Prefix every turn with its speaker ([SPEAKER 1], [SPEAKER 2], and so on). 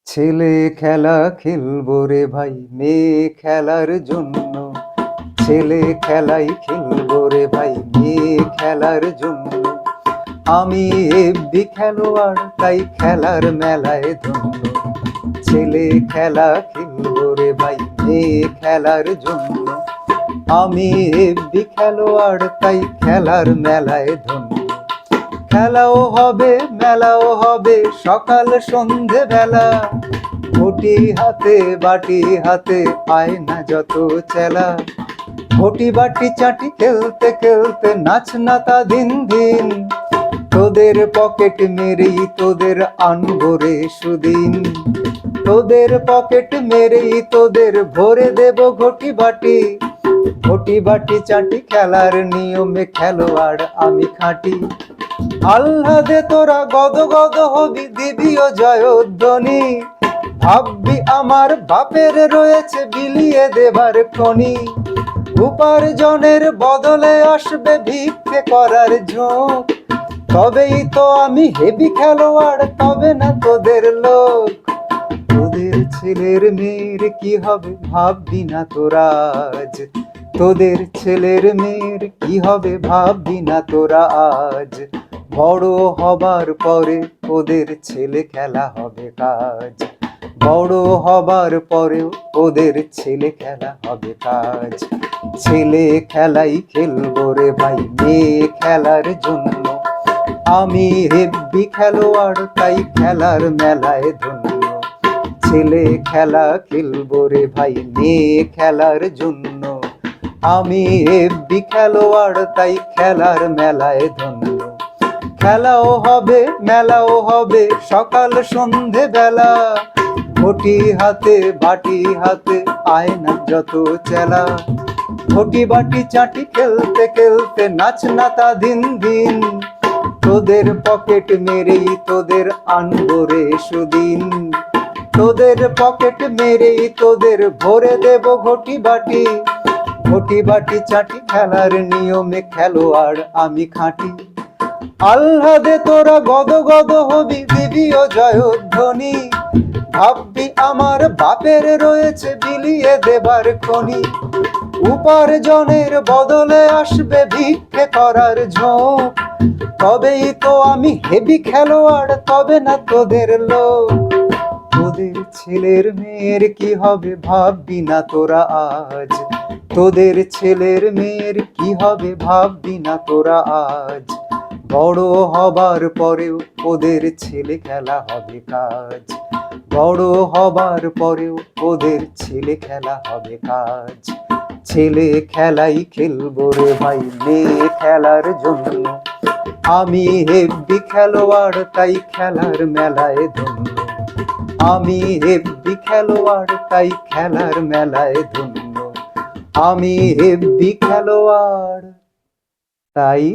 [SPEAKER 1] ছেলে খেলা খেলবো রে ভাই মেয়ে খেলার জন্য। ছেলে খেলাই খেলবো রে ভাই মেয়ে খেলার জন্য। আমি হেব্বি খেলোয়াড় তাই খেলার মেলায় ধন্য। ছেলে খেলা খেলবো রে ভাই মেয়ে খেলার জন্য। আমি হেব্বি খেলোয়াড় তাই খেলার মেলায় ধন্য। খেলাও হবে মেলাও হবে সকাল সন্ধে বেলা। ঘটি হাতে বাটি হাতে পায় না যত চেলা। ঘটি বাটি চাটি খেলতে খেলতে নাচ নাতা দিন দিন। তোদের পকেট মেরেই তোদের আনবো রে সুদিন। তোদের পকেট মেরেই তোদের ভরে দেব ঘটি বাটি। ঘটি বাটি চাটি খেলার নিয়মে খেলোয়াড় আমি খাঁটি। আহ্লাদে তোরা গদ গদ হবি দিবি ও জয়ধ্বনি। ভাববি আমার বাপের রয়েছে বিলিয়ে দেবার খনি। উপার্জনের বদলে আসবে ভিক্ষে করার ঝোঁক। তবেই তো আমি হেবি খেলোয়াড় তবে না তোদের লোক। তোদের ছেলের মেয়ের কি হবে ভাববি না তোরা আজ। তোদের ছেলের মেয়ের কি হবে ভাববি না তোরা আজ। বড় হবার পরে ওদের ছেলে খেলা হবে কাজ। বড় হবার পরেও ওদের ছেলে খেলা হবে কাজ। ছেলে খেলাই খেলবো রে ভাই মেয়ে খেলার জন্য। আমি হেব্বি খেলোয়াড় তাই খেলার মেলায় ধন্য। ছেলে খেলা খেলবো রে ভাই মেয়ে খেলার জন্য। আমি হেব্বি খেলোয়াড় তাই খেলার মেলায় ধন্য। খেলাও হবে মেলাও হবে সকাল সন্ধে বেলা। ঘটি হাতে বাটি হাতে আয় না যত চেলা। ঘটি বাটি চাটি খেলতে খেলতে নাচ নাতা দিন দিন। তোদের পকেট মেরেই তোদের আনবো রে সুদিন। তোদের পকেট মেরেই তোদের ভরে দেব ঘটি বাটি। ঘটি বাটি চাটি খেলার নিয়মে খেলোয়াড় আমি খাঁটি। আহ্লাদে তোরা গদ গদ হবি দিবি ও জয়ধ্বনি। ভাববি আমার বাপের রয়েছে বিলিয়ে দেবার খনি। উপার্জনের বদলে আসবে ভিক্ষে করার ঝোঁক। তবেই তো আমি হেবি খেলোয়াড় তবে না তোদের লোক। তোদের ছেলের মেয়ের কি হবে ভাববি না তোরা আজ। তোদের ছেলের মেয়ের কি হবে ভাববি না তোরা আজ। বড় হবার পরেও ওদের ছেলে খেলা হবে কাজ। বড় হবার পরেও ওদের ছেলে খেলা হবে কাজ। ছেলে খেলাই খেলবো রে ভাই মেয়ে খেলার জন্য। আমি হেব্বি খেলোয়াড় তাই খেলার মেলায় ধন্য। আমি হেব্বি খেলোয়াড় তাই খেলার মেলায় ধন্য। আমি হেব্বি খেলোয়াড় তাই